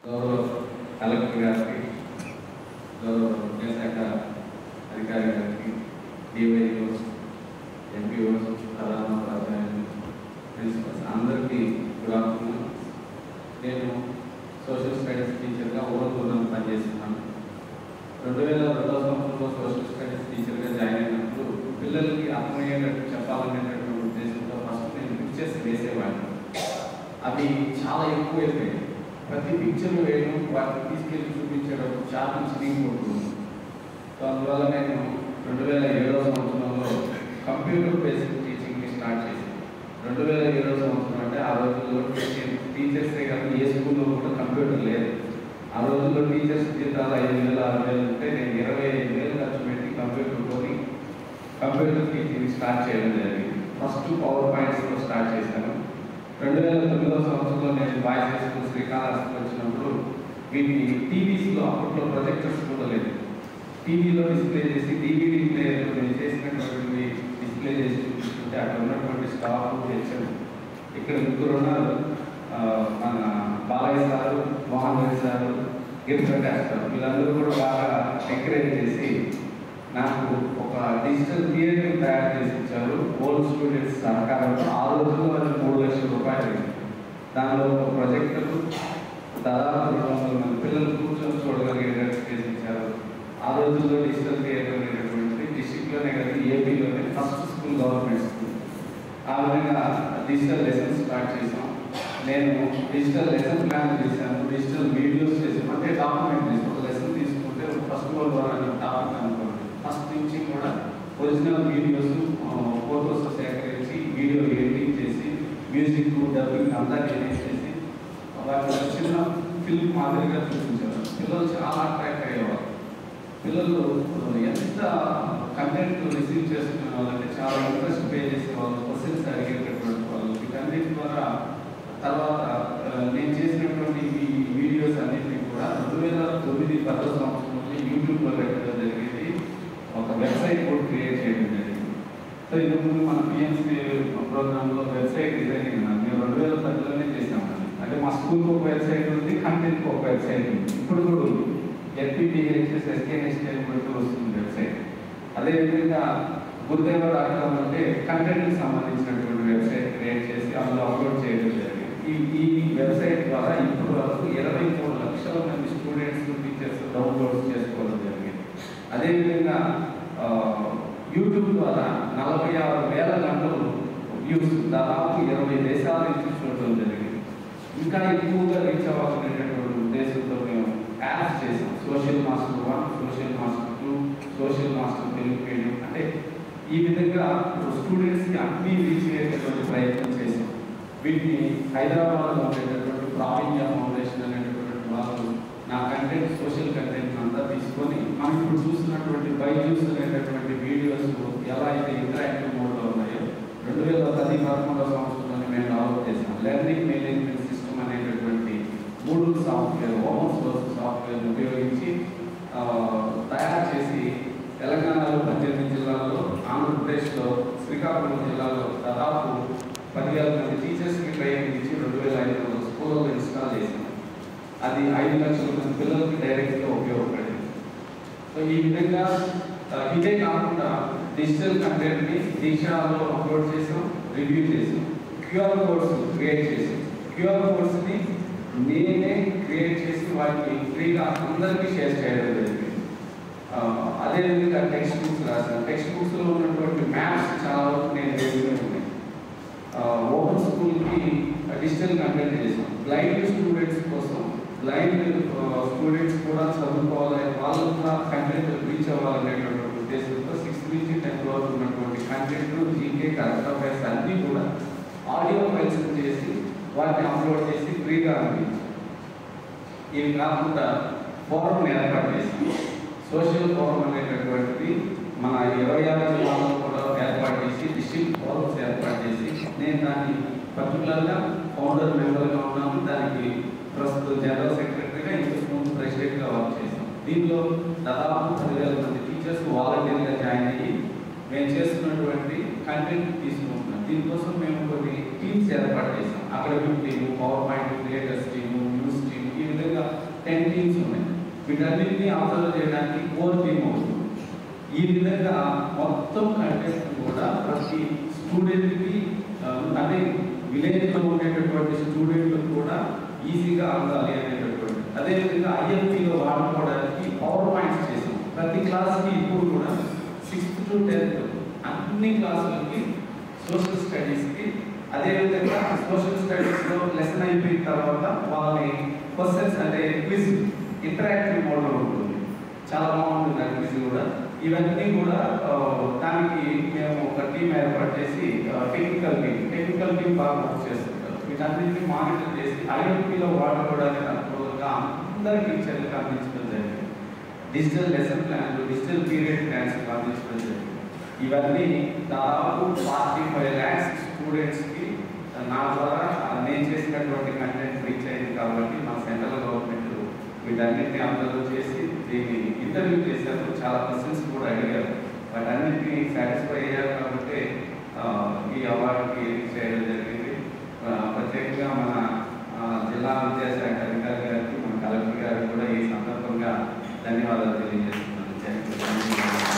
గౌరవ కలెక్టర్ గారికి, గౌరవ విద్యాశాఖ అధికారి గారికి, డివైఓస్, ఎంపీఓస్, ప్రధాన ఉపాధ్యాయులు, ప్రిన్సిపల్స్ అందరికీ గుడ్ ఆఫ్టర్నూన్. నేను సోషల్ స్టడీస్ టీచర్గా ఓవర్దూరం పనిచేస్తున్నాను. 2002వ సంవత్సరంలో సోషల్ స్టడీస్ టీచర్గా జాయిన్ అయినప్పుడు పిల్లలకి అర్థమయ్యేటట్టు చెప్పాలనేటటువంటి ఉద్దేశంతో ఫస్ట్ నేను పిక్చర్స్ వేసేవాడిని. అవి చాలా ఎక్కువైపోయాయి. ప్రతి పిక్చర్ వేయడం, వాటిని తీసుకెళ్ళి చూపించేటప్పుడు చాలా చిరిగిపోతుంది. సో అందువల్ల నేను 2007వ సంవత్సరంలో కంప్యూటర్ బేస్డ్ టీచింగ్ని స్టార్ట్ చేశాను. 2007వ సంవత్సరం అంటే ఆ రోజుల్లో టీచర్సే కాదు, ఏ స్కూల్లో కూడా కంప్యూటర్ లేదు. ఆ రోజుల్లో టీచర్స్ జీతాలు 5,000, 6,000 ఉంటే నేను 25,000 ఖర్చు పెట్టి కంప్యూటర్ కొని కంప్యూటర్ టీచింగ్ స్టార్ట్ చేయడం జరిగింది. ఫస్ట్ పవర్ పాయింట్స్తో స్టార్ట్ చేశాను. 2009వ సంవత్సరంలో నేను బాయ్స్ హై స్కూల్ శ్రీకాళహస్తికి వచ్చినప్పుడు వీటిని టీవీస్లో, అప్పట్లో ప్రొజెక్టర్స్ కూడా లేదు, టీవీలో డిస్ప్లే చేసి డివిడి ప్లేయర్లో నేను చేసినటువంటి డిస్ప్లే చేసి చూపిస్తుంటే అక్కడ ఉన్నటువంటి స్టాఫ్, హెచ్ఎం, ఇక్కడ ముగ్గురు ఉన్నారు, మన Balayya sir, Mohan Reddy sir, Giriprakash sir, వీళ్ళందరూ కూడా బాగా ఎంకరేజ్ చేసి నాకు ఒక డిజిటల్ థియేటర్ తయారు చేసి ఇచ్చారు. ఓల్డ్ స్టూడెంట్స్ సహకారంతో. ఆ రోజుల్లో అది 3 లక్షల రూపాయలు. దానిలో ఒక ప్రాజెక్టులు దాదాపు 200 మంది పిల్లలు కూర్చొని చూడగలిగేటట్టు చేసి ఇచ్చారు. ఆ రోజుల్లో డిజిటల్ థియేటర్ అనేటటువంటి డిస్ట్రిక్ట్లోనే కదా, ఏపీలోనే ఫస్ట్ స్కూల్ గవర్నమెంట్ స్కూల్. ఆ విధంగా డిజిటల్ లెసన్స్ స్టార్ట్ చేసాం. నేను డిజిటల్ లెసన్ ప్లాన్ చేశాను, డిజిటల్ వీడియోస్ చేసాను. అంటే డాక్యుమెంటరీస్, ఒక లెసన్ తీసుకుంటే ఫస్ట్ వరల్డ్ వార్ అనే టాపిక్ అనుకోండి, ఫస్ట్ నుంచి కూడా ఒరిజినల్ వీడియోస్, ఫోటోస్ సేకరించి వీడియో ఎడిటింగ్ చేసి మ్యూజిక్, డబ్బింగ్ అంతా ఎడిట్ చేసి వాటి చిన్న ఫిల్మ్ మాదిరిగా చూపించారు. పిల్లలు చాలా అట్రాక్ట్ అయ్యేవారు. పిల్లలు ఎంత కంటెంట్ రిసీవ్ చేసుకునే వాళ్ళంటే చాలా ఇంట్రెస్ట్ పే చేసే వాళ్ళు, క్వశ్చన్స్ అడిగేటటువంటి వాళ్ళు. వీటన్నిటి ద్వారా తర్వాత నేను చేసినటువంటి ఈ వీడియోస్ అన్నింటినీ కూడా 2009-10 సంవత్సరంలో యూట్యూబ్లో పెట్టడం జరిగింది. ఒక వెబ్సైట్ కూడా క్రియేట్ చేయడం జరిగింది. సో ఇంతకుముందు మన పిఎంసీ ప్రోగ్రాంలో వెబ్సైట్ డిజైనింగ్ మేము 2010లోనే చేసాము. అంటే మా స్కూల్కి ఒక వెబ్సైట్ ఉంది, కంటెంట్కి ఒక వెబ్సైట్ ఉంది, ఇప్పుడు కూడా ఉంది. ఎల్పిడిహెచ్ఎస్ ఎస్కేఎన్ఎస్టీఎల్ బట్టి వస్తుంది వెబ్సైట్. అదేవిధంగా గురుదేవ.com అంటే కంటెంట్కి సంబంధించినటువంటి వెబ్సైట్ క్రియేట్ చేసి అందులో అప్లోడ్ చేయడం జరిగింది. ఈ వెబ్సైట్ ద్వారా ఇప్పటి వరకు 23 లక్షల మంది స్టూడెంట్స్, టీచర్స్ డౌన్లోడ్స్ చేసుకోవడం జరిగింది. అదేవిధంగా యూట్యూబ్ ద్వారా 46,000 గంటలు వ్యూస్, దాదాపు 20 దేశాల నుంచి చూడడం జరిగింది. ఇంకా ఎక్కువగా రీచ్ అవ్వాలనేటటువంటి ఉద్దేశంతో మేము యాప్స్ చేసాం. Social master 1, social master 2, social master Telugu medium. అంటే ఈ విధంగా స్టూడెంట్స్కి అన్ని రీచ్ అయ్యేటటువంటి ప్రయత్నం చేసాం. వీటిని హైదరాబాద్లో ఉండేటటువంటి ప్రావీణ్య ఫౌండేషన్ అనేటటువంటి వాళ్ళు నా కంటెంట్, సోషల్ కంటెంట్ అంతా తీసుకొని మనం ఇప్పుడు చూస్తున్నటువంటి బైజూస్ అనేటటువంటి వీడియోస్ ఎలా అయితే ఇంటరాక్టివ్ మోడ్లో ఉన్నాయో 2010-11వ సంవత్సరంలో మేము డెవలప్ చేసాం. లెర్నింగ్ మేనేజ్మెంట్ సిస్టమ్ అనేటటువంటి మూడూరు సాఫ్ట్వేర్, ఓపెన్ సోర్స్ సాఫ్ట్వేర్ ఉపయోగించి తయారు చేసి తెలంగాణలో 18 జిల్లాల్లో, ఆంధ్రప్రదేశ్లో శ్రీకాకుళం జిల్లాలో దాదాపు 10,000 మంది టీచర్స్కి ట్రైనింగ్ ఇచ్చి 2,500 స్కూల్లో ఇన్స్టాల్ చేసాం. అది 5 లక్షల మంది పిల్లలకి డైరెక్ట్గా ఉపయోగపడింది. సో ఈ విధంగా ఇదే కాకుండా డిజిటల్ కంటెంట్ని దీక్షలో అప్లోడ్ చేసాం, రివ్యూ చేసాం. క్యూఆర్ కోడ్స్ క్రియేట్ చేసాం. క్యూఆర్ కోడ్స్ని నేనే క్రియేట్ చేసి వాటిని ఫ్రీగా అందరికీ షేర్ చేయడం జరిగింది. అదేవిధంగా టెక్స్ట్ బుక్స్ రాశాను. టెక్స్ట్ బుక్స్లో ఉన్నటువంటి మ్యాప్స్ చాలా వరకు నేను రెడీగా ఉన్నాయి. ఓపెన్ స్కూల్కి డిజిటల్ కంటెంట్ చేసాం. బ్లైండ్ స్టూడెంట్స్ కోసం, బ్లైండ్ స్టూడెంట్స్ కూడా చదువుకోవాలని, వాళ్ళు కూడా కంటెంట్ రీచ్ అవ్వాలనేటువంటి ఉద్దేశంతో 6th నుంచి 10th వరకు ఉన్నటువంటి కంటెంట్, జీకే, కరెంట్ అఫైర్స్ అన్నీ కూడా ఆడియో ఫైల్స్ చేసి వాటిని అప్లోడ్ చేసి ఫ్రీగా అందించాం. ఇవి కాకుండా ఫోరం ఏర్పాటు చేసాం. సోషల్ ఫోరం అనేటటువంటిది మన 26 జిల్లాలో కూడా ఏర్పాటు చేసి డిస్ట్రిక్ట్ ఫోరమ్స్ ఏర్పాటు చేసి నేను దాన్ని పర్టికులర్గా ఫౌండర్ మెంబర్గా ఉన్నాను. దానికి ప్రస్తుతం జనరల్ సెక్రటరీగా, ఇంతకుముందు ప్రెసిడెంట్గా వర్క్ చేశాం. దీనిలో దాదాపు 10,000 మంది టీచర్స్ వాలంటీర్గా జాయిన్ అయ్యి మేము చేస్తున్నటువంటి కంటెంట్ తీసుకుంటున్నాం. దీనికోసం మేము కొన్ని టీమ్స్ ఏర్పాటు చేసాం. Academic team, power point creators team, news team, ఈ విధంగా 10 టీమ్స్ ఉన్నాయి. వీటన్నింటినీ అబ్జర్వ్ చేయడానికి కోర్ టీమ్ అవుతుంది. ఈ విధంగా మొత్తం కంటెంట్ కూడా ప్రతి స్టూడెంట్కి అంటే విలేజ్లో ఉండేటటువంటి స్టూడెంట్లకు కూడా ఈజీగా అందాలి అనేటటువంటి, అదేవిధంగా ఐఎఫ్టీలో వాడుకోవడానికి పవర్ పాయింట్స్ చేసాం. ప్రతి క్లాస్కి ఇప్పుడు కూడా 6th to 10th అన్ని క్లాసులకి సోషల్ స్టడీస్కి, అదేవిధంగా సోషల్ స్టడీస్లో లెసన్ అయిపోయిన తర్వాత వాళ్ళని క్వశ్చన్స్ అంటే క్విజ్ ఇంటరాక్టివ్ మోడ్లో ఉంటుంది. చాలా బాగుంటుంది ఆ క్విజ్ కూడా. ఇవన్నీ కూడా దానికి మేము ఒక టీం ఏర్పాటు చేసి టెక్నికల్ టీం బాగా వర్క్ చేస్తుంటారు. వీటన్నింటినీ మానిటర్ చేసి ఐఎఫ్టీలో వాడుకోవడానికి అనుకూలంగా అందరి టీచర్లకు అందించడం జరిగింది. డిజిటల్ లెసన్ ప్లాన్లు, డిజిటల్ పీరియడ్ ప్లాన్స్ అందించడం జరిగింది. ఇవన్నీ దాదాపు 45 lakhs స్టూడెంట్స్కి నా ద్వారా నేను చేసినటువంటి కంటెంట్ రీచ్ అయింది. కాబట్టి మా సెంట్రల్ గవర్నమెంట్ వీటన్నింటినీ అబ్జర్వ్ చేసి దీన్ని ఇంటర్వ్యూ చేశారు. చాలా క్వశ్చన్స్ కూడా అడిగారు. వాటన్నింటినీ సాటిస్ఫై అయ్యారు కాబట్టి ఈ అవార్డుకి చేయడం జరిగింది. ప్రత్యేకంగా మన జిల్లా విద్యాశాఖ అధికారి గారికి, మన కలెక్టర్ గారికి కూడా ఈ సందర్భంగా ధన్యవాదాలు తెలియజేస్తున్నాను.